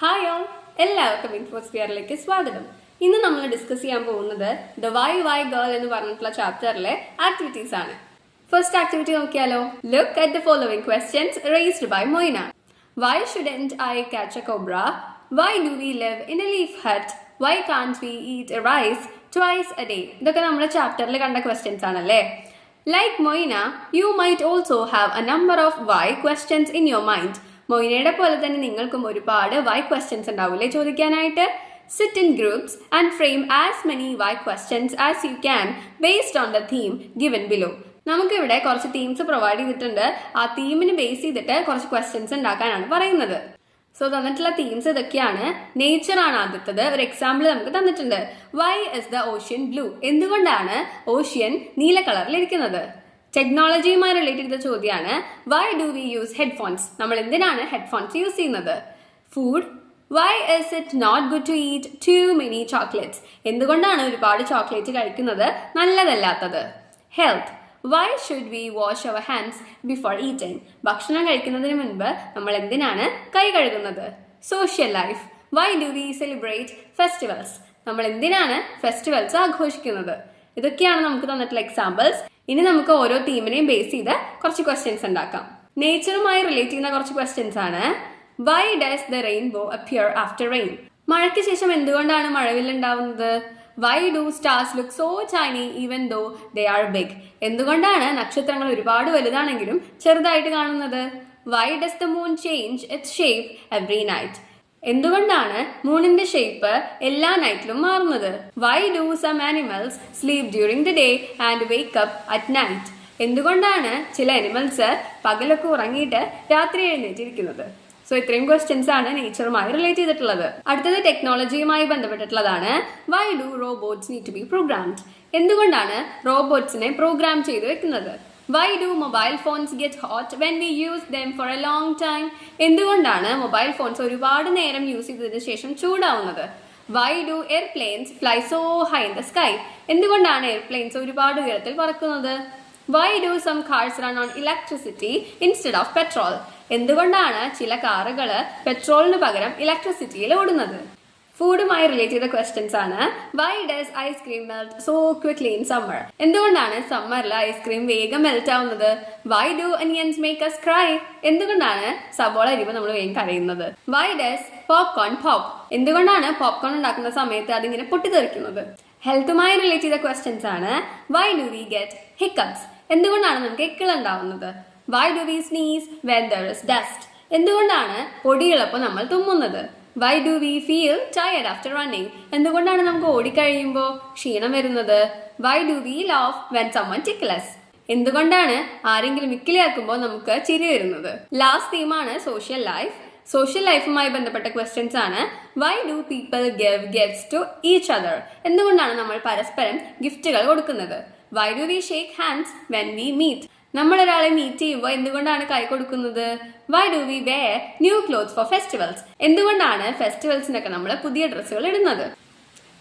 Hi all, എല്ലാവർക്കും ഇൻഫോസ്ഫിയറിലേക്ക് സ്വാഗതം. ഇന്ന് നമ്മൾ ഡിസ്കസ് ചെയ്യാൻ പോകുന്നത് ദ വൈ ഗേൾ എന്ന് പറഞ്ഞിട്ടുള്ള ചാപ്റ്ററിലെ ആക്ടിവിറ്റീസ് ആണ്. ഫസ്റ്റ് ആക്ടിവിറ്റി നോക്കിയാലോ. Look at the following questions raised by Moyna. Why shouldn't I catch a cobra? Why do we live in a leaf hut? Why can't we eat rice twice a day? ഇതൊക്കെ നമ്മുടെ ചാപ്റ്ററിൽ കണ്ട questions ആണല്ലേ. Like Moina, you might also have a number of why questions in your mind. മൊയ്നയുടെ പോലെ തന്നെ നിങ്ങൾക്കും ഒരുപാട് Y questions ഉണ്ടാവില്ലേ ചോദിക്കാനായിട്ട്. Sit in groups and frame as many why questions as you can based on the theme given below. നമുക്കിവിടെ കുറച്ച് themes provide ചെയ്തിട്ടുണ്ട്. ആ തീമിന് base ചെയ്തിട്ട് കുറച്ച് ക്വസ്റ്റ്യൻസ് ഉണ്ടാക്കാനാണ് പറയുന്നത്. സോ തന്നിട്ടുള്ള തീംസ് ഇതൊക്കെയാണ്. നേച്ചർ ആണ് ആദ്യത്തത്. ഒരു എക്സാമ്പിൾ നമുക്ക് തന്നിട്ടുണ്ട്. Why is the ocean blue? എന്തുകൊണ്ടാണ് ഓഷ്യൻ നീല കളറിലിരിക്കുന്നത്? ടെക്നോളജിയുമായി റിലേറ്റ് ചെയ്ത ചോദ്യമാണ്. Why do we use headphones? നമ്മൾ എന്തിനാണ് ഹെഡ്ഫോൺസ് യൂസ് ചെയ്യുന്നത്? Food. Why is it not good to eat too many chocolates? എന്തുകൊണ്ടാണ് ഒരുപാട് ചോക്ലേറ്റ് കഴിക്കുന്നത് നല്ലതല്ലാത്തത്? Health. Why should we wash our hands before eating? ഭക്ഷണം കഴിക്കുന്നതിന് മുൻപ് നമ്മൾ എന്തിനാണ് കൈ കഴുകുന്നത്? Social life. Why do we celebrate festivals? നമ്മൾ എന്തിനാണ് ഫെസ്റ്റിവൽസ് ആഘോഷിക്കുന്നത്? ഇതൊക്കെയാണ് നമുക്ക് തന്നിട്ടുള്ള എക്സാമ്പിൾസ്. ഇനി നമുക്ക് ഓരോ തീമിനെയും ബേസ് ചെയ്ത് കുറച്ച് ക്വസ്റ്റ്യൻസ് ഉണ്ടാക്കാം. നേച്ചറുമായി റിലേറ്റ് ചെയ്യുന്ന കുറച്ച് ക്വസ്റ്റ്യൻസ് ആണ്. Why does the rainbow appear after rain? മഴയ്ക്ക് ശേഷം എന്തുകൊണ്ടാണ് മഴവില്ലുണ്ടാവുന്നത്? Why do stars look so tiny even though they are big? എന്തുകൊണ്ടാണ് നക്ഷത്രങ്ങൾ ഒരുപാട് വലുതാണെങ്കിലും ചെറുതായിട്ട് കാണുന്നത്? Why does the moon change its shape every night? എന്തുകൊണ്ടാണ് മൂണിന്റെ ഷേപ്പ് എല്ലാ നൈറ്റിലും മാറുന്നത്? Why do some animals sleep during the day and wake up at night? എന്തുകൊണ്ടാണ് ചില അനിമൽസ് പകലൊക്കെ ഉറങ്ങിയിട്ട് രാത്രി എഴുന്നേറ്റിരിക്കുന്നത്? സോ ഇത്രയും ക്വസ്റ്റ്യൻസ് ആണ് നേച്ചറുമായി റിലേറ്റ് ചെയ്തിട്ടുള്ളത്. അടുത്തത് ടെക്നോളജിയുമായി ബന്ധപ്പെട്ടിട്ടുള്ളതാണ്. Why do robots need to be programmed? എന്തുകൊണ്ടാണ് റോബോട്ട്സിനെ പ്രോഗ്രാം ചെയ്ത് വെക്കുന്നത്? Why do mobile phones get hot when we use them for a long time? എന്തുകൊണ്ടാണ് മൊബൈൽ ഫോൺസ് ഒരുപാട് നേരം യൂസ് ചെയ്തതിനു ശേഷം ചൂടാവുന്നത്? Why do airplanes fly so high in the sky? എന്തുകൊണ്ടാണ് എയർപ്ലെയിൻസ് ഒരുപാട് ഉയരത്തിൽ പറക്കുന്നത്? Why do some cars run on electricity instead of petrol? എന്തുകൊണ്ടാണ് ചില കാറുകൾ പെട്രോളിന് പകരം ഇലക്ട്രിസിറ്റിയിൽ ഓടുന്നത്? ഫുഡുമായി റിലേറ്റ് ചെയ്ത ക്വസ്റ്റ്യൻസ് ആണ്. Why does ice cream melt so quickly in summer? എന്തുകൊണ്ടാണ് സമ്മറിൽ ഐസ്ക്രീം വേഗം മെൽറ്റ് ആവുന്നത്? Why do onions make us cry? എന്തുകൊണ്ടാണ് സവോള അരിയുമ്പോൾ നമ്മൾ വേഗം കരയുന്നത്? Why does popcorn pop? എന്തുകൊണ്ടാണ് പോപ്കോൺ ഉണ്ടാക്കുന്ന സമയത്ത് അതിങ്ങനെ പൊട്ടിത്തെറിക്കുന്നത്? ഹെൽത്തുമായി റിലേറ്റ് ചെയ്ത ക്വസ്റ്റ്യൻസ് ആണ്. Why do we get hiccups? എന്തുകൊണ്ടാണ് നമുക്ക് എക്കിൾ ഉണ്ടാവുന്നത്? Why do we sneeze when there is dust? എന്തുകൊണ്ടാണ് പൊടിയുള്ളപ്പോൾ നമ്മൾ തുമ്മുന്നത്? Y do we feel tired after running? എന്തുകൊണ്ടാണ് നമുക്ക് ഓടിക്കഴിയുമ്പോൾ ക്ഷീണം വരുന്നത്? Why do we laugh when someone tickles? എന്തുകൊണ്ടാണ് ആരെങ്കിലും ഇക്കിളിയാക്കുമ്പോൾ നമുക്ക് ചിരി വരുന്നത്? ലാസ്റ്റ് തീമാണ് സോഷ്യൽ ലൈഫ്. സോഷ്യൽ ലൈഫുമായി ബന്ധപ്പെട്ട ക്വസ്റ്റ്യൻസ് ആണ്. Why do people give gifts to each other? എന്തുകൊണ്ടാണ് നമ്മൾ പരസ്പരം ഗിഫ്റ്റുകൾ കൊടുക്കുന്നത്? Why do we shake hands when we meet? നമ്മൾ ഒരാളെ മീറ്റ് ചെയ്യുമ്പോൾ എന്തുകൊണ്ടാണ് കൈ കൊടുക്കുന്നത്? Why do we wear new clothes for festivals? എന്തുകൊണ്ടാണ് ഫെസ്റ്റിവൽസിനൊക്കെ നമ്മൾ പുതിയ ഡ്രസ്സുകൾ ഇടുന്നത്?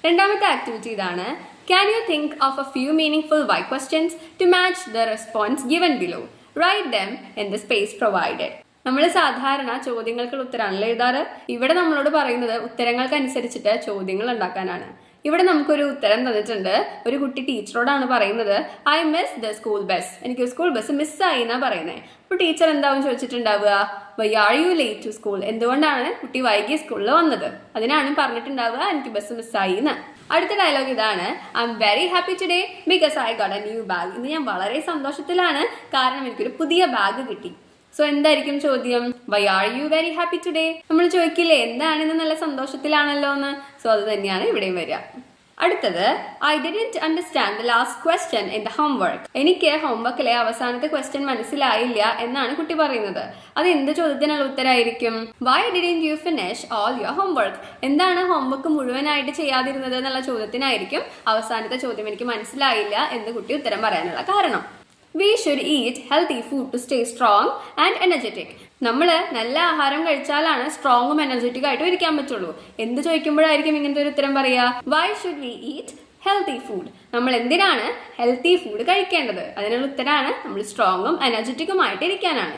രണ്ടാമത്തെ ആക്ടിവിറ്റി ഇതാണ്. Can you think of a few meaningful why questions to match the response given below? Write them in the space provided. നമ്മൾ സാധാരണ ചോദ്യങ്ങൾക്കുള്ള ഉത്തരമാണല്ലോ എഴുതാറ്. ഇവിടെ നമ്മളോട് പറയുന്നത് ഉത്തരങ്ങൾക്ക് അനുസരിച്ചിട്ട് ചോദ്യങ്ങൾ ഉണ്ടാക്കാനാണ്. ഇവിടെ നമുക്കൊരു ഉത്തരം തന്നിട്ടുണ്ട്. ഒരു കുട്ടി ടീച്ചറോടാണ് പറയുന്നത്, I miss the school bus. എനിക്ക് സ്കൂൾ ബസ് മിസ്സായി എന്നാ പറയുന്നത്. അപ്പോൾ ടീച്ചർ എന്താവും ചോദിച്ചിട്ടുണ്ടാവുക? Why are you late to school? എന്തുകൊണ്ടാണ് കുട്ടി വൈകി സ്കൂളിൽ വന്നത്? അതിനാണ് പറഞ്ഞിട്ടുണ്ടാവുക എനിക്ക് ബസ് മിസ്സായി എന്ന്. അടുത്ത ഡയലോഗ് ഇതാണ്. I am very happy today because I got A new bag. ഇന്ന് ഞാൻ വളരെ സന്തോഷത്തിലാണ് കാരണം എനിക്കൊരു പുതിയ ബാഗ് കിട്ടി. സോ എന്തായിരിക്കും ചോദ്യം? Why are you very happy today? നമ്മൾ ചോദിക്കില്ലേ എന്താണെന്ന് നല്ല സന്തോഷത്തിലാണല്ലോ എന്ന്. സോ അത് തന്നെയാണ് ഇവിടെയും വരിക. അടുത്തത്, I didn't understand the last question in the homework. എനിക്ക് ഹോംവർക്കിലെ അവസാനത്തെ ക്വസ്റ്റ്യൻ മനസ്സിലായില്ല എന്നാണ് കുട്ടി പറയുന്നത്. അത് എന്ത് ചോദ്യത്തിനുള്ള ഉത്തരമായിരിക്കും? Why didn't you finish all your homework? എന്താണ് ഹോംവർക്ക് മുഴുവനായിട്ട് ചെയ്യാതിരുന്നത് എന്നുള്ള ചോദ്യത്തിനായിരിക്കും അവസാനത്തെ ചോദ്യം എനിക്ക് മനസ്സിലായില്ല എന്ന് കുട്ടി ഉത്തരം പറയാനുള്ള കാരണം. We should eat healthy food to stay strong and energetic. നമ്മൾ നല്ല ആഹാരം കഴിച്ചാലാണ് സ്ട്രോങ്ങും എനർജറ്റിക് ആയിട്ടും ഇരിക്കാൻ പറ്റുള്ളൂ. എന്ത് ചോദിക്കുമ്പോഴായിരിക്കും ഇങ്ങനത്തെ ഒരു ഉത്തരം പറയാ? Y should V eat healthy food? നമ്മൾ എന്തിനാണ് ഹെൽത്തി ഫുഡ് കഴിക്കേണ്ടത്? അതിനുള്ള ഉത്തരമാണ് നമ്മൾ സ്ട്രോങ്ങും എനർജറ്റിക്കുമായിട്ട് ഇരിക്കാനാണ്.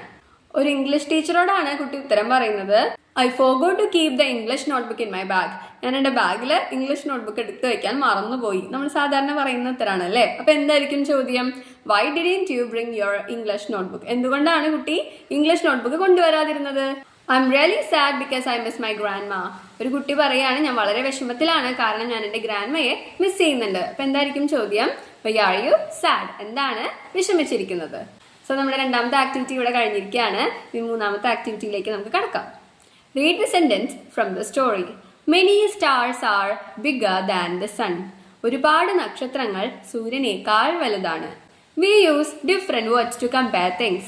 ഒരു ഇംഗ്ലീഷ് ടീച്ചറോടാണ് കുട്ടി ഉത്തരം പറയുന്നത്. I forgot to keep the English notebook in my bag. ഞാൻ എൻ്റെ ബാഗിൽ ഇംഗ്ലീഷ് നോട്ട്ബുക്ക് എടുത്തു വെക്കാൻ മറന്നുപോയി. നമ്മൾ സാധാരണ പറയുന്ന ഉത്തരമാണ് അല്ലേ. അപ്പൊ എന്തായിരിക്കും ചോദ്യം? Why didn't you bring your English notebook? എന്തുകൊണ്ടാണ് കുട്ടി ഇംഗ്ലീഷ് നോട്ട്ബുക്ക് കൊണ്ടുവരാതിരുന്നത്? I am really sad because I miss my grandma. ഒരു കുട്ടി പറയാണ്, ഞാൻ വളരെ വിഷമത്തിലാണ് കാരണം ഞാൻ എൻ്റെ ഗ്രാൻഡ്മയെ മിസ് ചെയ്യുന്നുണ്ട്. അപ്പൊ എന്തായിരിക്കും ചോദ്യം? Why are you sad? എന്താണ് വിഷമിച്ചിരിക്കുന്നത്? സോ നമ്മുടെ രണ്ടാമത്തെ ആക്ടിവിറ്റി ഇവിടെ കഴിഞ്ഞിരിക്കുകയാണ്. ഈ മൂന്നാമത്തെ ആക്ടിവിറ്റിയിലേക്ക് നമുക്ക് കടക്കാം. Read the sentence from the story. Many stars are bigger than the sun. ഒരുപാട് നക്ഷത്രങ്ങൾ സൂര്യനേക്കാൾ വലുതാണ്. We use different words to compare things.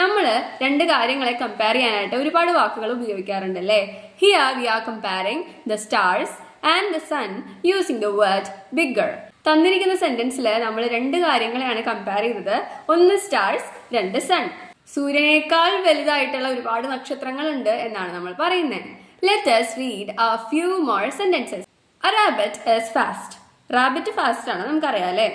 നമ്മൾ രണ്ട് കാര്യങ്ങളെ കമ്പയർ ചെയ്യാനായിട്ട് ഒരുപാട് വാക്കുകൾ ഉപയോഗിക്കാറുണ്ടല്ലേ. Here we are comparing the stars and the sun using the word bigger. തന്നിരിക്കുന്ന സെന്റൻസിൽ നമ്മൾ രണ്ട് കാര്യങ്ങളെയാണ് കമ്പയർ ചെയ്തത്. ഒന്ന് സ്റ്റാർസ്, രണ്ട് സൺ. സൂര്യനേക്കാൾ വലുതായിട്ടുള്ള ഒരുപാട് നക്ഷത്രങ്ങളുണ്ട് എന്നാണ് നമ്മൾ പറയുന്നത്. Let us read a few more sentences. A rabbit is fast. Rabbit fast ആണ്, നമുക്കറിയാം അല്ലേ.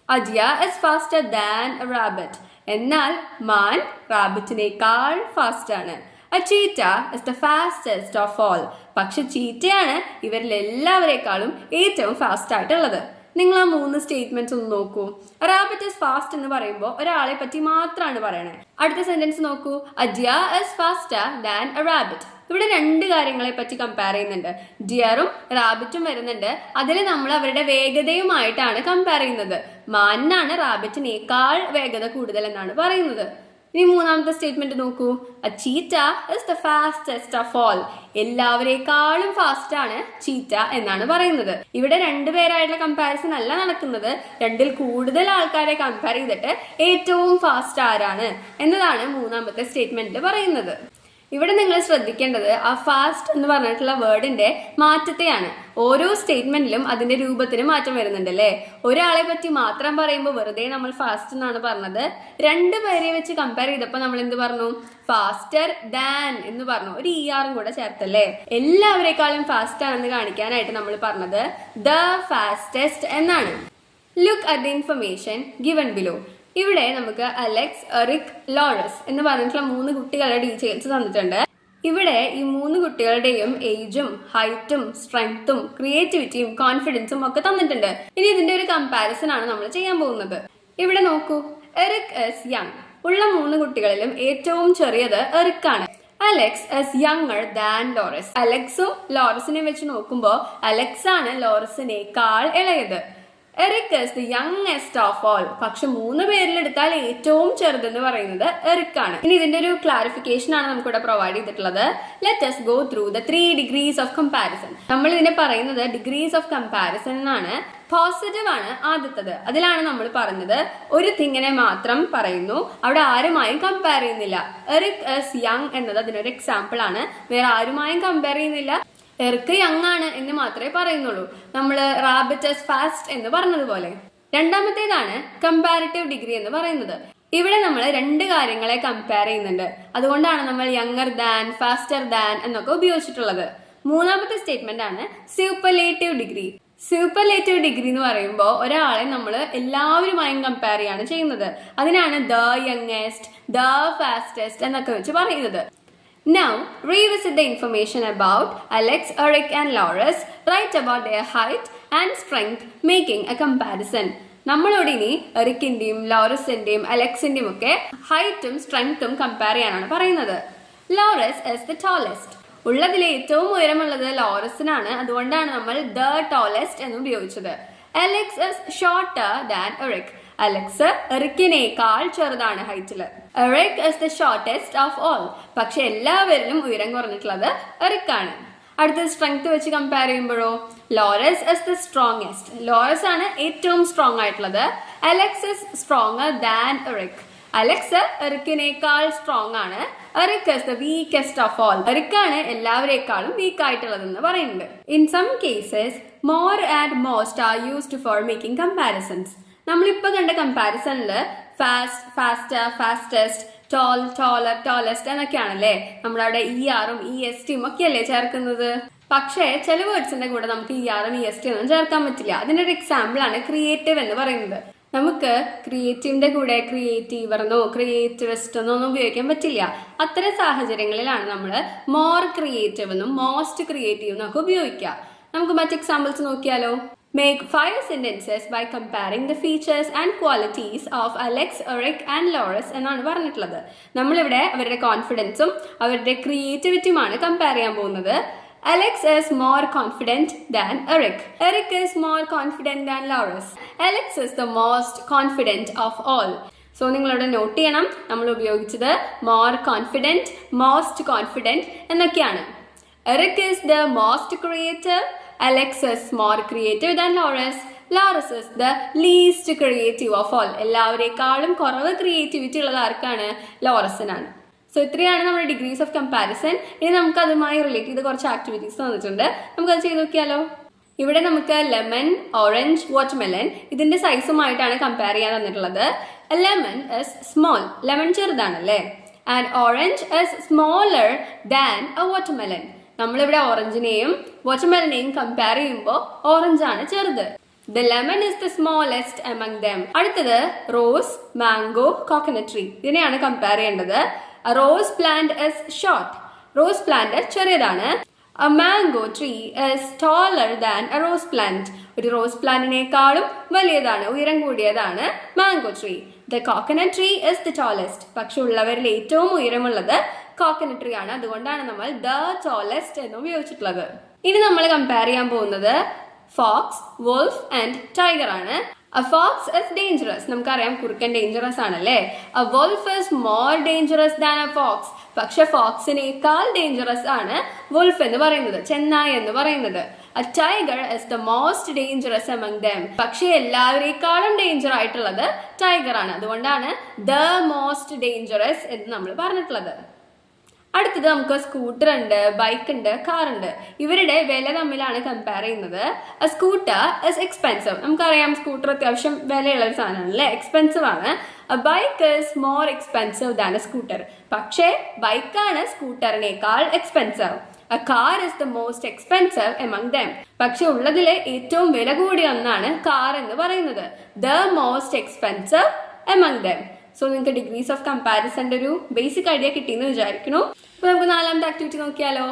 A deer is faster than a rabbit. എന്നാൽ മാൻ റാബിറ്റിനേക്കാൾ ഫാസ്റ്റ് ആണ്. A cheetah is the fastest of all. പക്ഷെ ചീറ്റയാണ് ഇവരിൽ എല്ലാവരെക്കാളും ഏറ്റവും ഫാസ്റ്റ് ആയിട്ടുള്ളത്. നിങ്ങൾ ആ മൂന്ന് സ്റ്റേറ്റ്മെന്റ്സ് ഒന്ന് നോക്കൂ. റാബിറ്റ് ഇസ് ഫാസ്റ്റ് എന്ന് പറയുമ്പോൾ ഒരാളെ പറ്റി മാത്രമാണ് പറയണേ. അടുത്ത സെന്റൻസ് നോക്കൂ. A deer is faster than a rabbit. ഇവിടെ രണ്ട് കാര്യങ്ങളെ പറ്റി കമ്പയർ ചെയ്യുന്നുണ്ട്. ഡിയറും റാബിറ്റും വരുന്നുണ്ട്. അതിൽ നമ്മൾ അവരുടെ വേഗതയുമായിട്ടാണ് കമ്പയർ ചെയ്യുന്നത്. മാനാണ് റാബിറ്റിനേക്കാൾ വേഗത കൂടുതൽ എന്നാണ് പറയുന്നത്. ഇനി മൂന്നാമത്തെ സ്റ്റേറ്റ്മെന്റ് നോക്കൂ. A cheetah is the fastest of all. എല്ലാവരെക്കാളും ഫാസ്റ്റ് ആണ് ചീറ്റ എന്നാണ് പറയുന്നത്. ഇവിടെ രണ്ടുപേരായിട്ടുള്ള കമ്പാരിസൺ അല്ല നടക്കുന്നത്. രണ്ടിൽ കൂടുതൽ ആൾക്കാരെ കമ്പയർ ചെയ്തിട്ട് ഏറ്റവും ഫാസ്റ്റ് ആരാണ് എന്നതാണ് മൂന്നാമത്തെ സ്റ്റേറ്റ്മെന്റിൽ പറയുന്നത്. ഇവിടെ നിങ്ങൾ ശ്രദ്ധിക്കേണ്ടത് ആ ഫാസ്റ്റ് എന്ന് പറഞ്ഞിട്ടുള്ള വേർഡിന്റെ മാറ്റത്തെയാണ്. ഓരോ സ്റ്റേറ്റ്മെന്റിലും അതിന്റെ രൂപത്തിന് മാറ്റം വരുന്നുണ്ട് അല്ലേ. ഒരാളെ പറ്റി മാത്രം പറയുമ്പോൾ വെറുതെ നമ്മൾ ഫാസ്റ്റ് എന്നാണ് പറഞ്ഞത്. രണ്ടു പേരെ വെച്ച് കമ്പയർ ചെയ്തപ്പോൾ നമ്മൾ എന്ത് പറഞ്ഞു? ഫാസ്റ്റർ ദാൻ എന്ന് പറഞ്ഞു. ഒരു ER കൂടെ ചേർത്തല്ലേ. എല്ലാവരെക്കാളും ഫാസ്റ്റ് ആണെന്ന് കാണിക്കാനായിട്ട് നമ്മൾ പറഞ്ഞത് ദ ഫാസ്റ്റസ്റ്റ് എന്നാണ്. Look at the information given below. ഇവിടെ നമുക്ക് അലക്സ്, എറിക്, ലോറസ് എന്ന് പറഞ്ഞിട്ടുള്ള 3 കുട്ടികളുടെ ഡീറ്റെയിൽസ് തന്നിട്ടുണ്ട്. ഇവിടെ ഈ 3 കുട്ടികളുടെയും ഏജും ഹൈറ്റും സ്ട്രെങ്ത്തും ക്രിയേറ്റിവിറ്റിയും കോൺഫിഡൻസും ഒക്കെ തന്നിട്ടുണ്ട്. ഇനി ഇതിന്റെ ഒരു കമ്പാരിസൺ ആണ് നമ്മൾ ചെയ്യാൻ പോകുന്നത്. ഇവിടെ നോക്കൂ. Eric is young. ഉള്ള 3 കുട്ടികളിലും ഏറ്റവും ചെറിയത് എറിക് ആണ്. Alex is younger than Lauras. അലക്സും ലോറസിനെ വെച്ച് നോക്കുമ്പോൾ അലക്സ് ആണ് ലോറസിനേക്കാൾ ഇളയത്. Eric is the youngest of all. പക്ഷെ 3 പേരിലെടുത്താൽ ഏറ്റവും ചെറുതെന്ന് പറയുന്നത് എറിക് ആണ്. ഇനി ഇതിന്റെ ഒരു ക്ലാരിഫിക്കേഷൻ ആണ് നമുക്കിവിടെ പ്രൊവൈഡ് ചെയ്തിട്ടുള്ളത്. Let us go through the 3 degrees of comparison. നമ്മൾ ഇതിനെ പറയുന്നത് ഡിഗ്രീസ് ഓഫ് കമ്പാരിസൺ എന്നാണ്. പോസിറ്റീവ് ആണ് ആദ്യത്തത്. അതിലാണ് നമ്മൾ പറഞ്ഞത് ഒരു തിങ്ങിനെ മാത്രം പറയുന്നു, അവിടെ ആരുമായും കമ്പയർ ചെയ്യുന്നില്ല. എറിക് ഇസ് യങ് എന്നത് അതിനൊരു എക്സാമ്പിൾ ആണ്. വേറെ ആരുമായും കമ്പയർ ചെയ്യുന്നില്ല. എറിക് യങ് ആണ് എന്ന് മാത്രമേ പറയുന്നുള്ളൂ. നമ്മൾ റാബിറ്റ് ഇസ് ഫാസ്റ്റ് എന്ന് പറഞ്ഞതുപോലെ. രണ്ടാമത്തേതാണ് കമ്പാരിറ്റീവ് ഡിഗ്രി എന്ന് പറയുന്നത്. ഇവിടെ നമ്മൾ രണ്ട് കാര്യങ്ങളെ കമ്പയർ ചെയ്യുന്നുണ്ട്. അതുകൊണ്ടാണ് നമ്മൾ യങ്ങർ ദാൻ, ഫാസ്റ്റർ ദാൻ എന്നൊക്കെ ഉപയോഗിച്ചിട്ടുള്ളത്. മൂന്നാമത്തെ സ്റ്റേറ്റ്മെന്റ് ആണ് സൂപ്പർലേറ്റീവ് ഡിഗ്രി. സൂപ്പർലേറ്റീവ് ഡിഗ്രി എന്ന് പറയുമ്പോൾ ഒരാളെ നമ്മൾ എല്ലാവരുമായും കമ്പയർ ചെയ്യാണ് ചെയ്യുന്നത്. അതിനാണ് ദ യങ്ങസ്റ്റ്, ദ ഫാസ്റ്റസ്റ്റ് എന്നൊക്കെ വെച്ച് പറയുന്നത്. Now, revisit the information about Alex, Eric and Loris. Write about their height and strength, making a comparison. നമ്മളോട് ഇനി എറിക്കിന്റെയും ലോറസിന്റെയും അലക്സിന്റെയും ഒക്കെ ഹൈറ്റും സ്ട്രെങ്ത്തും കമ്പയർ ചെയ്യാനാണ് പറയുന്നത്. Lauras is the tallest. ഉള്ളതിലെ ഏറ്റവും ഉയരമുള്ളത് ലോറസിനാണ്. അതുകൊണ്ടാണ് നമ്മൾ ദ ടോളസ്റ്റ് എന്ന് ഉപയോഗിച്ചത്. Alex is shorter than Eric. Alex എറിക്കിനേക്കാൾ ചെറുതാണ് ഹൈറ്റില്. Eric is the shortest of all. പക്ഷെ എല്ലാവരിലും ഉയരം കുറഞ്ഞിട്ടുള്ളത് എറിക് ആണ്. അടുത്ത സ്ട്രെങ്ത് വെച്ച് കമ്പയർ ചെയ്യുമ്പോഴോ Lauras is the strongest. Lauras ആണ് ഏറ്റവും സ്ട്രോങ് ആയിട്ടുള്ളത്. Alex is stronger than Eric. Alex എറിക്കിനേക്കാൾ സ്ട്രോങ് ആണ്. Eric is the weakest of all. Eric ആണ് എല്ലാവരേക്കാളും വീക്ക് ആയിട്ടുള്ളതെന്ന് പറയുന്നുണ്ട്. In some cases more and most are used for making comparisons. നമ്മളിപ്പോൾ കണ്ട കമ്പാരിസണില് fast, faster, fastest, tall, taller, tallest എന്നൊക്കെയാണല്ലേ നമ്മളവിടെ ERഉം ESTയും ഒക്കെ അല്ലേ ചേർക്കുന്നത്. പക്ഷേ ചില വേർഡ്സിന്റെ കൂടെ നമുക്ക് ERഉം EST ഒന്നും ചേർക്കാൻ പറ്റില്ല. അതിന്റെ ഒരു എക്സാമ്പിൾ ആണ് ക്രിയേറ്റീവ് എന്ന് പറയുന്നത്. നമുക്ക് ക്രിയേറ്റീവിന്റെ കൂടെ ക്രിയേറ്റീവർ എന്നോ ക്രിയേറ്റിവിസ്റ്റ് എന്നോ ഒന്നും ഉപയോഗിക്കാൻ പറ്റില്ല. അത്തരം സാഹചര്യങ്ങളിലാണ് നമ്മൾ മോർ ക്രിയേറ്റീവ് എന്നും മോസ്റ്റ് ക്രിയേറ്റീവ് എന്നൊക്കെ ഉപയോഗിക്കുക. നമുക്ക് മറ്റ് എക്സാമ്പിൾസ് നോക്കിയാലോ. Make 5 sentences by comparing the features and qualities of Alex, Eric and Loris എന്നാണ് പറഞ്ഞിട്ടുള്ളത്. നമ്മളിവിടെ അവരുടെ കോൺഫിഡൻസും അവരുടെ ക്രിയേറ്റിവിറ്റിയുമാണ് കമ്പയർ ചെയ്യാൻ പോകുന്നത്. Alex is more confident than Eric. Eric is more confident than Loris. Alex is the most confident of all. So നിങ്ങളിവിടെ not ചെയ്യണം, നമ്മൾ ഉപയോഗിച്ചത് മോർ കോൺഫിഡൻറ്റ്, മോസ്റ്റ് കോൺഫിഡൻറ്റ് എന്നൊക്കെയാണ്. Eric is the most creative. Alex is more creative than Loris. Loris is the least creative of all. എല്ലാവരെക്കാളും കുറവ് creativity ഉള്ളത് ആർക്കാണ്? ലോറസിനാണ്. So ഇത്രയാണ് നമ്മുടെ ഡിഗ്രീസ് ഓഫ് കമ്പാരിസൺ. ഇനി നമുക്ക് അതുമായി റിലേറ്റ് ചെയ്ത് കുറച്ച് ആക്ടിവിറ്റീസ് തന്നിട്ടുണ്ട്, നമുക്കത് ചെയ്ത് നോക്കിയാലോ. ഇവിടെ നമുക്ക് ലെമൺ, ഓറഞ്ച്, വാട്ടർമെലൻ ഇതിന്റെ സൈസുമായിട്ടാണ് കമ്പയർ ചെയ്യാൻ തന്നിട്ടുള്ളത്. ലെമൺ ഇസ് സ്മോൾ, ലെമൺ ചെറുതാണല്ലേ. And orange is smaller than a watermelon. നമ്മളിവിടെ ഓറഞ്ചിനെയും വാട്ടർമെലനെയും കമ്പയർ ചെയ്യുമ്പോൾ ഓറഞ്ച് ആണ് ചെറുത്. The lemon is the smallest among them. അടുത്തത് റോസ്, മാംഗോ, കോക്കനട്ട് ട്രീ ഇതിനെയാണ് കമ്പയർ ചെയ്യേണ്ടത്. A rose plant is short. Rose plant ചെറിയതാണ്. A mango tree is taller than a rose plant. ഒരു റോസ് പ്ലാന്റിനേക്കാളും വലിയതാണ്, ഉയരം കൂടിയതാണ് mango tree. The coconut tree is the tallest. പക്ഷെ ഉള്ളവരിൽ ഏറ്റവും ഉയരമുള്ളത് coconut tree ആണ്. അതുകൊണ്ടാണ് നമ്മൾ the tallest എന്ന് ഉപയോഗിച്ചിട്ടുള്ളത്. ഇനി നമ്മൾ കമ്പയർ ചെയ്യാൻ പോകുന്നത് ഫോക്സ്, wolf ആൻഡ് ടൈഗർ ആണ്. A fox is dangerous. നമുക്കറിയാം കുറുക്കൻ ഡേഞ്ചറസ് ആണല്ലേ. A wolf is more dangerous than a fox. പക്ഷെ ഫോക്സിനേക്കാൾ ഡേഞ്ചറസ് ആണ് wolf എന്ന് പറയുന്നത്, ചെന്നായ എന്ന് പറയുന്നത്. A tiger is the most dangerous among them. പക്ഷെ എല്ലാവരേക്കാളും ഡേഞ്ചർ ആയിട്ടുള്ളത് ടൈഗർ ആണ്. അതുകൊണ്ടാണ് the most dangerous എന്ന് നമ്മൾ പറഞ്ഞിട്ടുള്ളത്. അടുത്തത് നമുക്ക് സ്കൂട്ടർ ഉണ്ട്, ബൈക്ക് ഉണ്ട്, കാർ ഉണ്ട്. ഇവരുടെ വില തമ്മിലാണ് കമ്പയർ ചെയ്യുന്നത്. A scooter is expensive. നമുക്കറിയാം സ്കൂട്ടർ അത്യാവശ്യം വിലയുള്ള ഒരു സാധനമാണ് അല്ലേ, എക്സ്പെൻസീവ് ആണ്. A bike is more expensive than a scooter. പക്ഷേ ബൈക്കാണ് സ്കൂട്ടറിനേക്കാൾ expensive. A car is the most expensive among them. പക്ഷെ ഉള്ളതിലെ ഏറ്റവും വില കൂടിയ ഒന്നാണ് കാർ എന്ന് പറയുന്നത്. The most expensive among them. So നിങ്ങൾക്ക് ഡിഗ്രീസ് ഓഫ് കമ്പാരിസന്റെ ഒരു ബേസിക് ഐഡിയ കിട്ടിയെന്ന് വിചാരിക്കുന്നു. അപ്പോൾ നമുക്ക് നാലാമത്തെ ആക്ടിവിറ്റി നോക്കിയാലോ.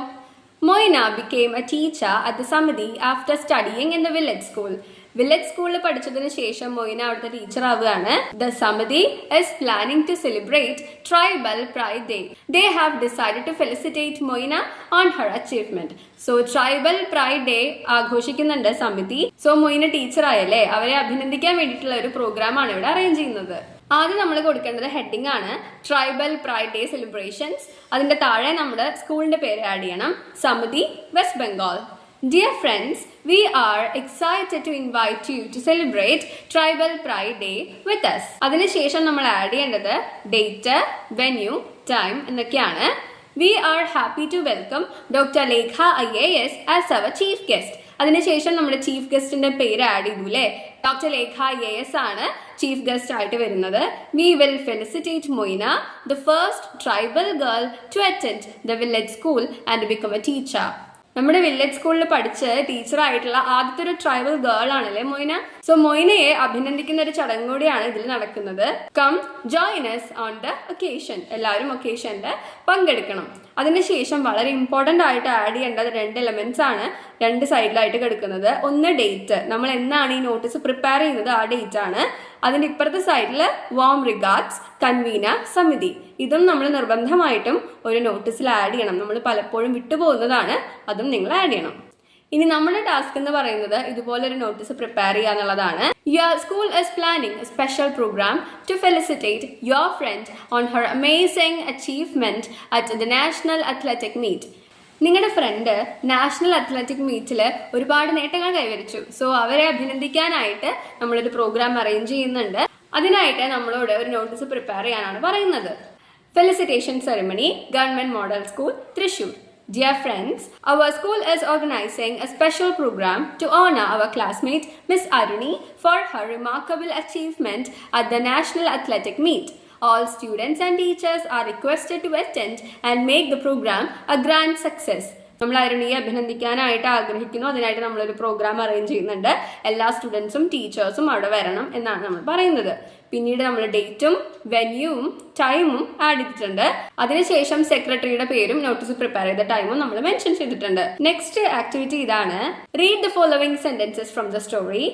Moina became a teacher at the Samadi after studying in the village school. Village സ്കൂളിൽ പഠിച്ചതിന് ശേഷം മൊയ്ന അവിടുത്തെ ടീച്ചർ ആവുകയാണ്. The Samadi is planning to celebrate Tribal Pride Day. They have decided to felicitate Moina on her achievement. So Tribal Pride Day ആഘോഷിക്കുന്നുണ്ട് സമിതി. So Moina teacher ആയല്ലേ, അവരെ അഭിനന്ദിക്കാൻ വേണ്ടിയിട്ടുള്ള ഒരു പ്രോഗ്രാം ആണ് ഇവിടെ അറേഞ്ച് ചെയ്യുന്നത്. ആദ്യം നമ്മൾ കൊടുക്കേണ്ടത് ഹെഡിങ് ആണ്, ട്രൈബൽ പ്രൈഡ് ഡേ സെലിബ്രേഷൻസ്. അതിന്റെ താഴെ നമ്മുടെ സ്കൂളിന്റെ പേര് ആഡ് ചെയ്യണം, സമിതി west Bengal. Dear friends, we are excited to invite you to celebrate Tribal Pride Day with us. അതിനുശേഷം നമ്മൾ ആഡ് ചെയ്യേണ്ടത് ഡേറ്റ്, വെന്യൂ, ടൈം എന്നൊക്കെയാണ്. We are happy to welcome Dr. Lekha IAS as our chief guest. അതിനുശേഷം നമ്മുടെ chief ഗസ്റ്റിന്റെ പേര് add ചെയ്തു അല്ലേ, doctor Lekha IAS ആണ് ചീഫ് ഗസ്റ്റ് ആയിട്ട് വരുന്നത്. We will felicitate Moina, the first tribal girl to attend the village school and become a teacher. നമ്മുടെ village സ്കൂളിൽ പഠിച്ച് ടീച്ചറായിട്ടുള്ള ആദ്യത്തെ ഒരു ട്രൈബൽ ഗേൾ ആണല്ലേ മൊയ്ന. സോ മൊയ്നയെ അഭിനന്ദിക്കുന്ന ഒരു ചടങ്ങ് കൂടിയാണ് ഇതിൽ നടക്കുന്നത്. Come join us on the occasion. എല്ലാവരും ഒക്കേഷനിൽ പങ്കെടുക്കണം. അതിനുശേഷം വളരെ ഇമ്പോർട്ടൻ്റ് ആയിട്ട് ആഡ് ചെയ്യേണ്ടത് 2 എലമെന്റ്സ് ആണ് 2 സൈഡിലായിട്ട് കിടക്കുന്നത്. ഒന്ന് ഡേറ്റ്, നമ്മൾ എന്നാണ് ഈ നോട്ടീസ് പ്രിപ്പയർ ചെയ്യുന്നത് ആ ഡേറ്റ് ആണ്. അതിൻ്റെ ഇപ്പുറത്തെ സൈഡിൽ വാം റിഗാർഡ്സ്, കൺവീനർ, സമിതി. ഇതും നമ്മൾ നിർബന്ധമായിട്ടും ഒരു നോട്ടീസിൽ ആഡ് ചെയ്യണം. നമ്മൾ പലപ്പോഴും വിട്ടുപോകുന്നതാണ്, അതും നിങ്ങൾ ആഡ് ചെയ്യണം. ഇനി നമ്മുടെ ടാസ്ക് എന്ന് പറയുന്നത് ഇതുപോലെ ഒരു നോട്ടീസ് പ്രിപ്പയർ ചെയ്യുക എന്നുള്ളതാണ്. Your school is planning a special program to felicitate your friend on her amazing achievement at the National Athletic Meet. നിങ്ങളുടെ ഫ്രണ്ട് നാഷണൽ അത്ലറ്റിക് മീറ്റിൽ ഒരുപാട് നേട്ടങ്ങൾ കൈവരിച്ചു. സോ അവരെ അഭിനന്ദിക്കാനായിട്ട് നമ്മളൊരു പ്രോഗ്രാം അറേഞ്ച് ചെയ്യുന്നുണ്ട്. അതിനായിട്ട് നമ്മളോട് ഒരു നോട്ടീസ് പ്രിപ്പയർ ചെയ്യാനാണ് പറയുന്നത്. Felicitation ceremony, Government Model School, Thrissur. Dear friends, our school is organizing a special program to honor our classmate Miss Aruni for her remarkable achievement at the National Athletic Meet. All students and teachers are requested to attend and make the program a grand success. നമ്മൾ അരുണിയെ അഭിനന്ദിക്കാനായിട്ട് ആഗ്രഹിക്കുന്നു. അതിനായിട്ട് നമ്മളൊരു programme arrange ചെയ്യുന്നുണ്ട്. എല്ലാ സ്റ്റുഡൻസും ടീച്ചേഴ്സും അവിടെ വരണം എന്നാണ് നമ്മൾ പറയുന്നത്. പിന്നീട് നമ്മൾ ഡേറ്റും വെന്യൂവും ടൈമും ആഡ് ചെയ്തിട്ടുണ്ട്. അതിനുശേഷം സെക്രട്ടറിയുടെ പേരും നോട്ടീസ് പ്രിപ്പയർ ചെയ്ത ടൈമും നമ്മൾ മെൻഷൻ ചെയ്തിട്ടുണ്ട്. നെക്സ്റ്റ് ആക്ടിവിറ്റി ഇതാണ്. Read the following sentences from the story.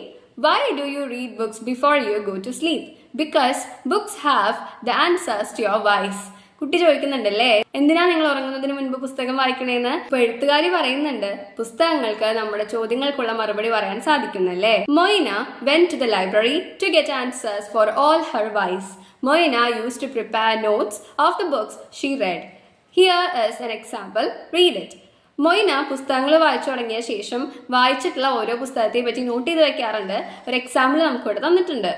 Why do you read books before you go to sleep? Because books have the answers to your whys. കുട്ടി ചോദിക്കുന്നുണ്ടല്ലേ, എന്തിനാ നിങ്ങൾ ഉറങ്ങുന്നതിന് മുൻപ് പുസ്തകം വായിക്കണേന്ന്? ഇപ്പൊ എഴുത്തുകാരി പറയുന്നുണ്ട്, പുസ്തകങ്ങൾക്ക് നമ്മുടെ ചോദ്യങ്ങൾക്കുള്ള മറുപടി പറയാൻ സാധിക്കുന്നല്ലേ. Moina went to the library to get answers for all her whys. Moina used to prepare notes of the books she read. Here is an example. Read it. Moina പുസ്തകങ്ങൾ വായിച്ചു തുടങ്ങിയ ശേഷം വായിച്ചിട്ടുള്ള ഓരോ പുസ്തകത്തെ പറ്റി നോട്ട് ചെയ്ത് വെക്കാറുണ്ട്. ഒരു എക്സാമ്പിൾ നമുക്കിവിടെ തന്നിട്ടുണ്ട്.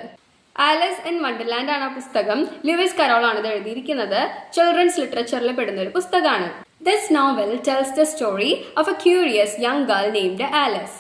ആലിസ് ഇൻ വണ്ടർലാൻഡ് ആണ് ആ പുസ്തകം. ലൂയിസ് കരോൾ ആണ് ഇത് എഴുതിയിരിക്കുന്നത്. ചിൽഡ്രൻസ് ലിറ്ററേച്ചറിൽ പെടുന്ന ഒരു പുസ്തകമാണ്. This novel tells the story of a curious young girl named Alice.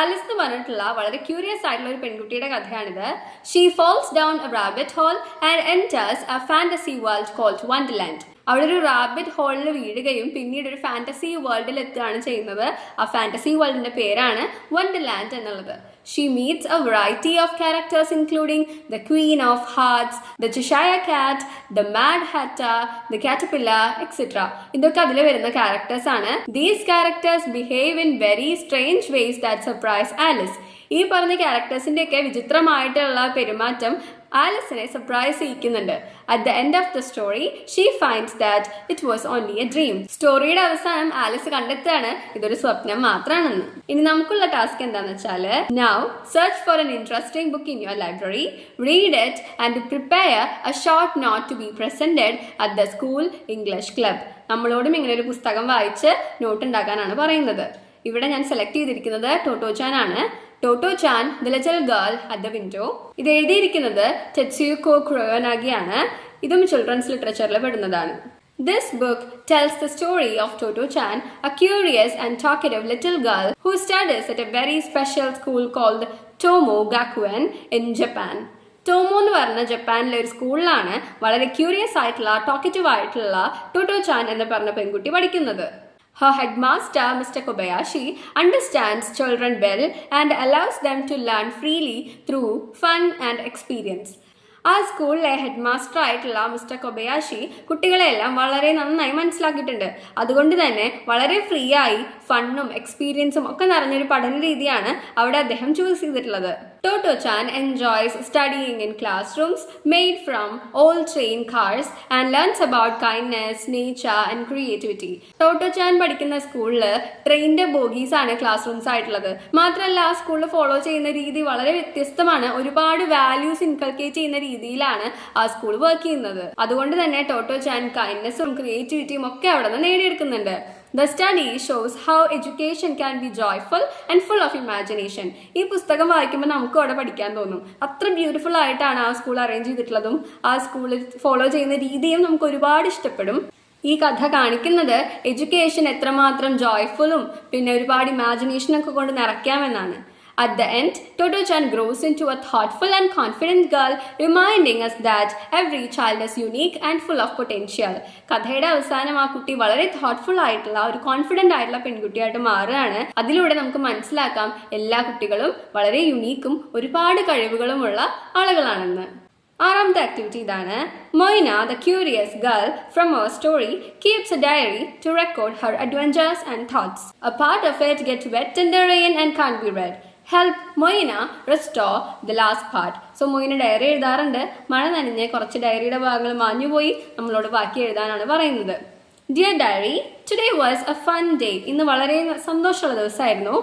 Alice എന്ന് പറഞ്ഞിട്ടുള്ള വളരെ ക്യൂരിയസ് ആയിട്ടുള്ള ഒരു പെൺകുട്ടിയുടെ കഥയാണിത്. She falls down a rabbit hole and enters a fantasy world called Wonderland. അവിടെ ഒരു റാബിറ്റ് ഹോളിൽ വീഴുകയും പിന്നീട് ഒരു ഫാന്റസി വേൾഡിൽ എത്തുകയാണ് ചെയ്യുന്നത്. ആ ഫാന്റസി വേൾഡിന്റെ പേരാണ് വണ്ടർലാൻഡ് എന്നുള്ളത്. She meets a variety of characters including the Queen of Hearts, the Cheshire Cat, the Mad Hatter, the Caterpillar, etc. ഇതൊക്കെ അതിൽ വരുന്ന ക്യാരക്ടേഴ്സ് ആണ്. These characters behave in very strange ways that surprise Alice. ഈ പറഞ്ഞ ക്യാരക്ടേഴ്സിന്റെ ഒക്കെ വിചിത്രമായിട്ടുള്ള പെരുമാറ്റം ആലിസിനെ സർപ്രൈസ് ചെയ്യിക്കുന്നുണ്ട്. At the end of the story she finds that it was only a dream. സ്റ്റോറിയുടെ അവസാനം ആലിസ് കണ്ടെത്തുകയാണ് ഇതൊരു സ്വപ്നം മാത്രമാണെന്ന്. ഇനി നമുക്കുള്ള ടാസ്ക് എന്താണെന്ന് വെച്ചാൽ, now search for an interesting book in your library, read it and prepare a short note to be presented at the school English club. നമ്മളോടും ഇങ്ങനെ ഒരു പുസ്തകം വായിച്ച് നോട്ട് ഉണ്ടാക്കാനാണ് പറയുന്നത്. ഇവിടെ ഞാൻ സെലക്ട് ചെയ്തിരിക്കുന്നത് ടോട്ടോചാൻ ആണ്. Tottochan the little girl at the window. ഇത് എഴുതിയിരിക്കുന്നത് ടെറ്റ്സുയുക്കോ കുറോനാഗി ആണ്. ഇതും ചിൽഡ്രൻസ് ലിറ്ററേച്ചറിൽ പെടുന്നതാണ്. This book tells the story of Toto-chan, a curious and talkative little girl who studies at a very special school called Tomo Gakuen in Japan. Tomo എന്ന് പറഞ്ഞ ജപ്പാനിലെ ഒരു സ്കൂളിലാണ് വളരെ ക്യൂരിയസ് ആയിട്ടുള്ള ടോക്കറ്റീവ് ആയിട്ടുള്ള ടോട്ടോ-ചാൻ എന്ന് പറഞ്ഞ പെൺകുട്ടി പഠിക്കുന്നത്. Her headmaster, Mr. Kobayashi, understands children well and allows them to learn freely through fun and experience. ആ സ്കൂളിലെ ഹെഡ് മാസ്റ്റർ ആയിട്ടുള്ള മിസ്റ്റർ കൊബയാഷി കുട്ടികളെല്ലാം വളരെ നന്നായി മനസ്സിലാക്കിയിട്ടുണ്ട്. അതുകൊണ്ട് തന്നെ വളരെ ഫ്രീ ആയി ഫണ്ണും എക്സ്പീരിയൻസും ഒക്കെ നിറഞ്ഞൊരു പഠന രീതിയാണ് അവിടെ അദ്ദേഹം ചൂസ് ചെയ്തിട്ടുള്ളത്. Toto-chan enjoys studying in classrooms made from old train cars and learns about kindness, nature and creativity. Toto-chan പഠിക്കുന്ന സ്കൂളിൽ ട്രെയിനിന്റെ ബോഗീസ് ആണ് ക്ലാസ് റൂംസ് ആയിട്ടുള്ളത്. മാത്രമല്ല ആ സ്കൂളിൽ ഫോളോ ചെയ്യുന്ന രീതി വളരെ വ്യത്യസ്തമാണ്. ഒരുപാട് വാല്യൂസ് ഇൻകൾക്കേറ്റ് ചെയ്യുന്ന രീതിയിലാണ് ആ സ്കൂൾ വർക്ക് ചെയ്യുന്നത്. അതുകൊണ്ട് തന്നെ ടോട്ടോ-ചാൻ കൈൻഡ്നെസ്സും ക്രിയേറ്റിവിറ്റിയും ഒക്കെ അവിടെ നിന്ന് നേടിയെടുക്കുന്നുണ്ട്. The study shows how education can be joyful and full of imagination. ഈ പുസ്തകം വായിക്കുമ്പോൾ നമുക്ക് അവിടെ പഠിക്കാൻ തോന്നും. അത്ര ബ്യൂട്ടിഫുൾ ആയിട്ടാണ് ആ സ്കൂൾ അറേഞ്ച് ചെയ്തിട്ടുള്ളതും ആ സ്കൂളിൽ ഫോളോ ചെയ്യുന്ന രീതിയും നമുക്ക് ഒരുപാട് ഇഷ്ടപ്പെടും. ഈ കഥ കാണിക്കുന്നത് എഡ്യൂക്കേഷൻ എത്രമാത്രം ജോയ്ഫുള്ളും പിന്നെ ഒരുപാട് ഇമാജിനേഷനൊക്കെ കൊണ്ട് നിറയ്ക്കാമെന്നാണ്. At the end, Toto-chan grows into a thoughtful and confident girl, reminding us that every child is unique and full of potential. കഥയുടെ അവസാനം ആ കുട്ടി വളരെ thoughtful ആയിട്ടുള്ള ഒരു കോൺഫിഡന്റ് ആയിട്ടുള്ള പെൺകുട്ടിയായിട്ട് മാറുകയാണ്. അതിലൂടെ നമുക്ക് മനസ്സിലാക്കാം എല്ലാ കുട്ടികളും വളരെ യുണീക്കും ഒരുപാട് കഴിവുകളുമുള്ള ആളുകളാണെന്ന്. ആറാമത്തെ ആക്ടിവിറ്റി ഇതാണ്. Moyna the curious girl from our story keeps a diary to record her adventures and thoughts. A part of it gets wet in the rain and can't be read. Help Moyna restore the last part. So Moyna diary എഴുതാറുണ്ട്. മഴ നനഞ്ഞ് കുറച്ച് ഡയറിയുടെ ഭാഗങ്ങൾ മാഞ്ഞുപോയി നമ്മളോട് ബാക്കി എഴുതാനാണ് പറയുന്നത്. Dear diary, today was a fun day. ഇന്ന് വളരെ സന്തോഷമുള്ള ദിവസമായിരുന്നു.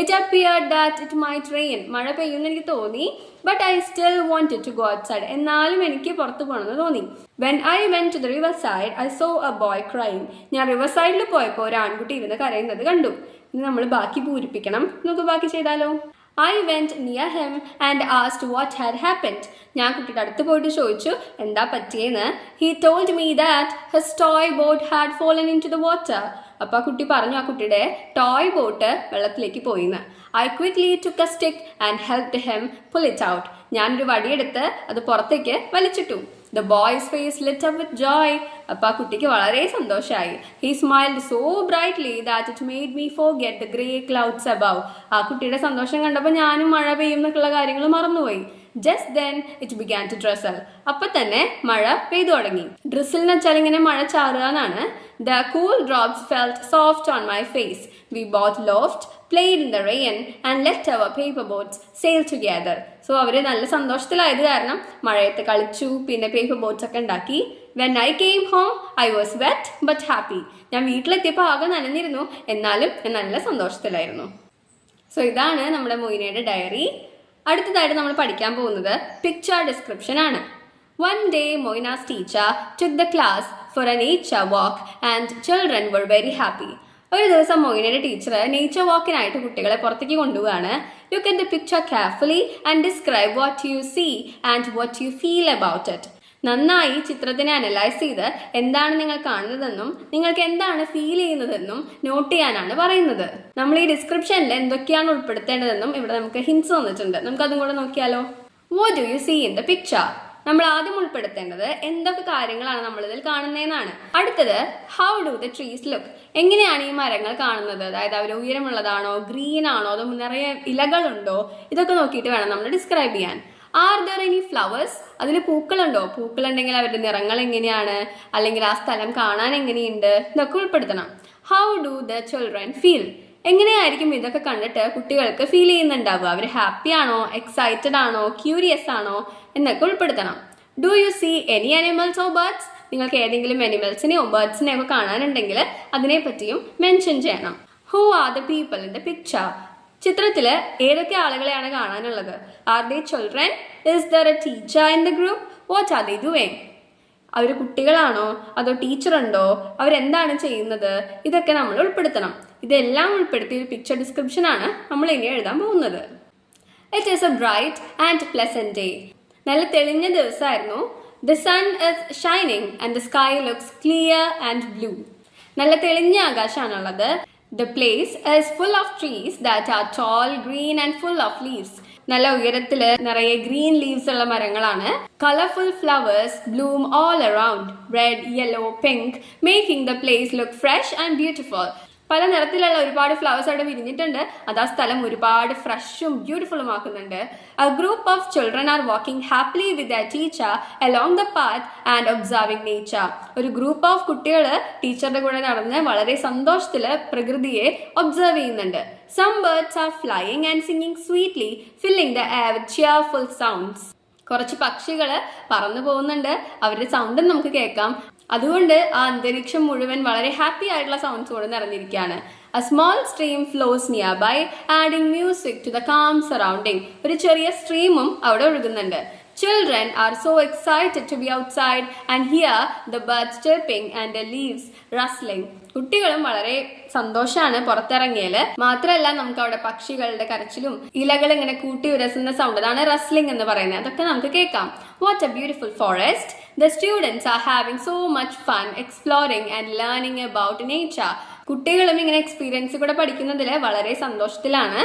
It appeared that it might rain. മഴ പെയ്യുമെന്ന് എനിക്ക് തോന്നി. But I still wanted to go outside. എന്നാലും എനിക്ക് പുറത്ത് പോകണമെന്ന് തോന്നി. When I went to the river side I saw a boy crying. ഞാൻ റിവർ സൈഡിൽ പോയപ്പോൾ ഒരു ആൺകുട്ടി ഇരുന്ന് കരയുന്നത് കണ്ടു. ഇനി നമ്മൾ ബാക്കി പൂരിപ്പിക്കണം. നമുക്ക് ബാക്കി ചെയ്താലോ? I went near him and asked what had happened. ഞാൻ കുട്ടിയുടെ അടുത്ത് പോയിട്ട് ചോദിച്ചു എന്താ പറ്റിയെന്ന്. He told me that his toy boat had fallen into the water. അപ്പൊ ആ കുട്ടി പറഞ്ഞു ആ കുട്ടിയുടെ ടോയ് ബോട്ട് വെള്ളത്തിലേക്ക് പോയിന്ന്. I quickly took a stick and helped him pull it out. ഞാനൊരു വടിയെടുത്ത് അത് പുറത്തേക്ക് വലിച്ചിട്ടു. The boy's face lit up with joy. അപ്പൊ ആ കുട്ടിക്ക് വളരെ സന്തോഷമായി. He smiled so brightly that it made me forget the grey clouds above. ആ കുട്ടിയുടെ സന്തോഷം കണ്ടപ്പോൾ ഞാനും മഴ പെയ്യുന്നൊക്കെയുള്ള കാര്യങ്ങൾ മറന്നുപോയി. Just then it began to drizzle. അപ്പൊ തന്നെ മഴ പെയ്തു തുടങ്ങി. Drizzle എന്ന് വെച്ചാൽ ഇങ്ങനെ മഴ ചാറുക എന്നാണ്. The cool drops felt soft on my face. We both laughed, played in the rain and let our paper boats sail together. So അവര് നല്ല സന്തോഷത്തിലായത് കാരണം മഴയത്ത് കളിച്ചു, പിന്നെ പേപ്പർ ബോട്ട്സ് ഒക്കെ ഉണ്ടാക്കി. When I came home, I was wet but happy. ഞാൻ വീട്ടിലെത്തിയപ്പോൾ ആകെ നനഞ്ഞിരുന്നു, എന്നാലും ഞാൻ നല്ല സന്തോഷത്തിലായിരുന്നു. സോ ഇതാണ് നമ്മുടെ മൊയ്നയുടെ ഡയറി. അടുത്തതായിട്ട് നമ്മൾ പഠിക്കാൻ പോകുന്നത് പിക്ചർ ഡിസ്ക്രിപ്ഷൻ ആണ്. One day, Moina's teacher took the class for a nature walk and children were very happy. ഒരു ദിവസം മൊയ്നയുടെ ടീച്ചർ നേച്ചർ വാക്കിനായിട്ട് കുട്ടികളെ പുറത്തേക്ക് കൊണ്ടുപോവാണ്. Look at the picture carefully and describe what you see and what you feel about it. നന്നായി ചിത്രത്തിനെ analyse ചെയ്ത് എന്താണ് നിങ്ങൾ കാണുന്നതെന്നും നിങ്ങൾക്ക് എന്താണ് ഫീൽ ചെയ്യുന്നതെന്നും നോട്ട് ചെയ്യാനാണ് പറയുന്നത്. നമ്മൾ ഈ ഡിസ്ക്രിപ്ഷനിൽ എന്തൊക്കെയാണ് ഉൾപ്പെടുത്തേണ്ടതെന്നും ഇവിടെ നമുക്ക് ഹിന്റ്സ് തന്നിട്ടുണ്ട്. നമുക്കതും കൂടെ നോക്കിയാലോ. What do you see in the picture? നമ്മൾ ആദ്യം ഉൾപ്പെടുത്തേണ്ടത് എന്തൊക്കെ കാര്യങ്ങളാണ് നമ്മളിതിൽ കാണുന്നതെന്നാണ്. അടുത്തത് how do the trees look? എങ്ങനെയാണ് ഈ മരങ്ങൾ കാണുന്നത്? അതായത് അവർ ഉയരമുള്ളതാണോ, ഗ്രീൻ ആണോ, അതോ നിറയെ ഇലകളുണ്ടോ? ഇതൊക്കെ നോക്കിയിട്ട് വേണം നമ്മൾ ഡിസ്ക്രൈബ് ചെയ്യാൻ. Are there any flowers? അതിൽ പൂക്കളുണ്ടോ? പൂക്കളുണ്ടെങ്കിൽ അവരുടെ നിറങ്ങൾ എങ്ങനെയാണ്, അല്ലെങ്കിൽ ആ സ്ഥലം കാണാൻ എങ്ങനെയുണ്ട്, ഇതൊക്കെ ഉൾപ്പെടുത്തണം. How do the children feel? എങ്ങനെയായിരിക്കും ഇതൊക്കെ കണ്ടിട്ട് കുട്ടികൾക്ക് ഫീൽ ചെയ്യുന്നുണ്ടാവുക? അവർ ഹാപ്പി ആണോ, എക്സൈറ്റഡ് ആണോ, ക്യൂരിയസ് ആണോ എന്നൊക്കെ ഉൾപ്പെടുത്തണം. Do you see any animals or birds? നിങ്ങൾക്ക് ഏതെങ്കിലും അനിമൽസിനെയോ ബേർഡ്സിനെയോ ഒക്കെ കാണാനുണ്ടെങ്കിൽ അതിനെ പറ്റിയും മെൻഷൻ ചെയ്യണം. Who are the people in the picture? ചിത്രത്തില് ഏതൊക്കെ ആളുകളെയാണ് കാണാനുള്ളത്? Are they children? Is there a teacher in the group? What are they doing? അവർ കുട്ടികളാണോ, അതോ ടീച്ചർ ഉണ്ടോ, അവരെന്താണ് ചെയ്യുന്നത്? ഇതൊക്കെ നമ്മൾ ഉൾപ്പെടുത്തണം. ഇതെല്ലാം ഉൾപ്പെടുത്തിയ ഒരു പിക്ചർ ഡിസ്ക്രിപ്ഷൻ ആണ് നമ്മൾ ഇനി എഴുതാൻ പോകുന്നത്. It is A bright and pleasant day. നല്ല തെളിഞ്ഞ ദിവസമായിരുന്നു. The sun is shining and the sky looks clear and blue. നല്ല തെളിഞ്ഞ ആകാശമാണുള്ളത്. The place is full of trees that are tall, green and full of leaves. നല്ല ഉയരത്തില് നിറയെ green leaves ഉള്ള മരങ്ങളാണ്. Colorful flowers bloom all around, red, yellow, pink, making the place look fresh and beautiful. പല നിറത്തിലുള്ള ഒരുപാട് flowers അവിടെ വിരിഞ്ഞിട്ടുണ്ട്. അത് ആ സ്ഥലം ഒരുപാട് ഫ്രഷും ബ്യൂട്ടിഫുള്ളും ആക്കുന്നുണ്ട്. A group of children are walking happily with their teacher along the path and observing nature. ഒരു ഗ്രൂപ്പ് ഓഫ് കുട്ടികൾ ടീച്ചറുടെ കൂടെ നടന്ന് വളരെ സന്തോഷത്തില് പ്രകൃതിയെ ഒബ്സർവ് ചെയ്യുന്നുണ്ട്. Some birds are flying and singing sweetly, filling the air with cheerful sounds. കുറച്ച് പക്ഷികൾ പറന്നു പോകുന്നുണ്ട്. അവരുടെ സൗണ്ടും നമുക്ക് കേൾക്കാം. അതുകൊണ്ട് ആ അന്തരീക്ഷം മുഴുവൻ വളരെ ഹാപ്പി ആയിട്ടുള്ള സൗണ്ട്സ് കൊണ്ട് നിറഞ്ഞിരിക്കുകയാണ്. A small stream flows nearby, adding music to the calm surrounding. ഒരു ചെറിയ സ്ട്രീമും അവിടെ ഒഴുകുന്നുണ്ട്. Children are so excited to be outside and hear the birds chirping and the leaves rustling. കുട്ടികളും വളരെ സന്തോഷമാണ് പുറത്തിറങ്ങിയാല്. മാത്രമല്ല നമുക്ക് അവിടെ പക്ഷികളുടെ കരച്ചിലും ഇലകൾ ഇങ്ങനെ കൂട്ടി ഉരസുന്ന സൗണ്ട്, അതാണ് റസ്ലിംഗ് എന്ന് പറയുന്നത്, അതൊക്കെ നമുക്ക് കേൾക്കാം. What a beautiful forest. The students are having so much fun exploring and learning about nature. കുട്ടികളും ഇങ്ങനെ എക്സ്പീരിയൻസ് കൂടെ പഠിക്കുന്നതിൽ വളരെ സന്തോഷത്തിലാണ്.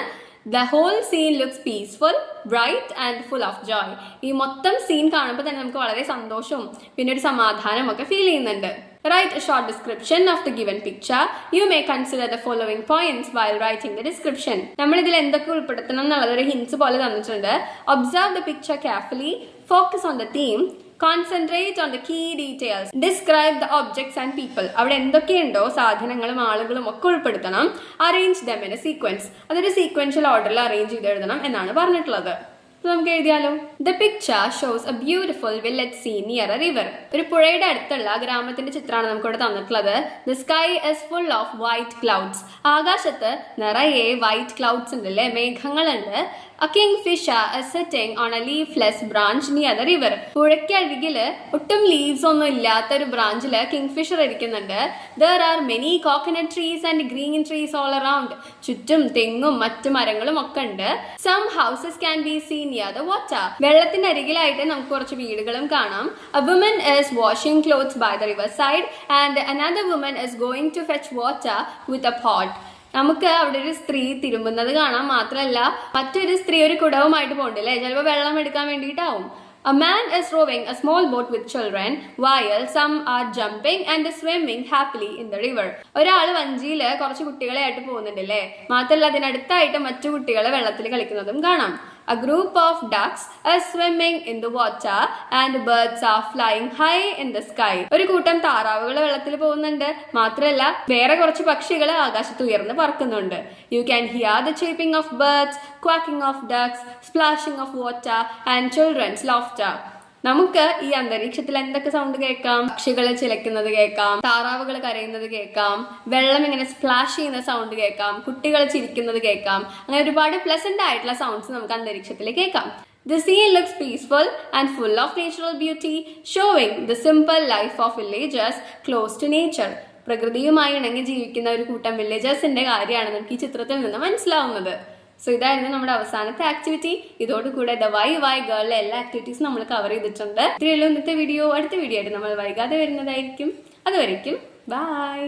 The whole scene looks peaceful, bright and full of joy. ഈ മൊത്തം സീൻ കാണുമ്പോൾ തന്നെ നമുക്ക് വളരെ സന്തോഷവും പിന്നെ ഒരു സമാധാനം ഒക്കെ ഫീൽ ചെയ്യുന്നുണ്ട്. Write a short description of the given picture. You may consider the following points while writing the description. നമ്മൾ ഇതിൽ എന്തൊക്കെ ഉൾപ്പെടുത്തണം എന്നുള്ളത് ഒരു ഹിന്റ്സ് പോലെ തന്നിട്ടുണ്ട്. Observe the picture carefully. Focus on the theme. Concentrate on the key details. Describe the objects and people. അവിടെ എന്തൊക്കെയുണ്ടോ സാധനങ്ങളും ആളുകളും ഒക്കെ ഉൾപ്പെടുത്തണം. Arrange them in a sequence. അതൊരു സീക്വൻഷ്യൽ ഓർഡറിൽ അറേഞ്ച് ചെയ്ത് എഴുതണം എന്നാണ് പറഞ്ഞിട്ടുള്ളത്. നമുക്ക് എഴുതിയാലോ. The picture shows a beautiful village scene near a river. ഒരു പുഴയുടെ അടുത്തുള്ള ഗ്രാമത്തിന്റെ ചിത്രമാണ് നമുക്കിവിടെ തന്നിട്ടുള്ളത്. The sky is full of white clouds. ആകാശത്ത് നിറയെ വൈറ്റ് ക്ലൗഡ്സ് ഉണ്ട് അല്ലേ, മേഘങ്ങളുണ്ട്. A kingfisher is sitting on a leafless branch near the river. പുഴയ്ക്കരികില് ഒട്ടും ലീവ്സ് ഒന്നും ഇല്ലാത്ത ഒരു ബ്രാഞ്ചില് കിങ്ഫിഷർ ഇരിക്കുന്നുണ്ട്. There are many coconut trees and green trees all around. ചുറ്റും തെങ്ങും മറ്റു മരങ്ങളും ഒക്കെ ഉണ്ട്. Some houses can be seen near the water. വെള്ളത്തിന്റെ അരികിലായിട്ട് നമുക്ക് കുറച്ച് വീടുകളും കാണാം. A woman is washing clothes by the riverside and another woman is going to fetch water with a pot. നമുക്ക് അവിടെ ഒരു സ്ത്രീ തിരുമ്പുന്നത് കാണാം. മാത്രമല്ല മറ്റൊരു സ്ത്രീ ഒരു കുടവുമായിട്ട് പോകണ്ടല്ലേ, ചിലപ്പോൾ വെള്ളം എടുക്കാൻ വേണ്ടിയിട്ടാവും. A man is rowing a small boat with children while some are jumping and swimming happily in the river. ഒരാൾ വഞ്ചിയിൽ കുറച്ച് കുട്ടികളെ ആയിട്ട് പോകുന്നുണ്ടല്ലേ, മാത്രമല്ല അതിനടുത്തായിട്ട് മറ്റു കുട്ടികളെ വെള്ളത്തിൽ കളിക്കുന്നതും കാണാം. A group of ducks are swimming in the water and birds are flying high in the sky. ഒരു കൂട്ടം താറാവുകൾ വെള്ളത്തിൽ പോകുന്നുണ്ട്, മാത്രമല്ല വേറെ കുറച്ച് പക്ഷികൾ ആകാശത്ത് ഉയർന്ന് പറക്കുന്നുണ്ട്. You can hear the chirping of birds, quacking of ducks, splashing of water and children's laughter. നമുക്ക് ഈ അന്തരീക്ഷത്തിൽ എന്തൊക്കെ സൗണ്ട് കേൾക്കാം? പക്ഷികൾ ചിലക്കുന്നത് കേൾക്കാം, താറാവുകൾ കരയുന്നത് കേൾക്കാം, വെള്ളം ഇങ്ങനെ സ്പ്ലാഷ് ചെയ്യുന്ന സൗണ്ട് കേൾക്കാം, കുട്ടികൾ ചിരിക്കുന്നത് കേൾക്കാം. അങ്ങനെ ഒരുപാട് പ്ലസന്റ് ആയിട്ടുള്ള സൗണ്ട്സ് നമുക്ക് അന്തരീക്ഷത്തിൽ കേൾക്കാം. The scene looks peaceful and full of natural beauty, showing the simple life of villagers close to nature. പ്രകൃതിയുമായി ഇണങ്ങി ജീവിക്കുന്ന ഒരു കൂട്ടം വില്ലേജേഴ്സിന്റെ കാര്യമാണ് നമുക്ക് ഈ ചിത്രത്തിൽ നിന്ന് മനസ്സിലാവുന്നത്. സോ ഇതായിരുന്നു നമ്മുടെ അവസാനത്തെ ആക്ടിവിറ്റി. ഇതോടുകൂടെ ദ വൈ വൈ ഗേളിലെ എല്ലാ ആക്ടിവിറ്റീസും നമ്മൾ കവർ ചെയ്തിട്ടുണ്ട്. ഇത്രയുള്ളൂ ഇന്നത്തെ വീഡിയോ. അടുത്ത വീഡിയോ ആയിട്ട് നമ്മൾ വൈകാതെ വരുന്നതായിരിക്കും. അതുവരയ്ക്കും ബൈ.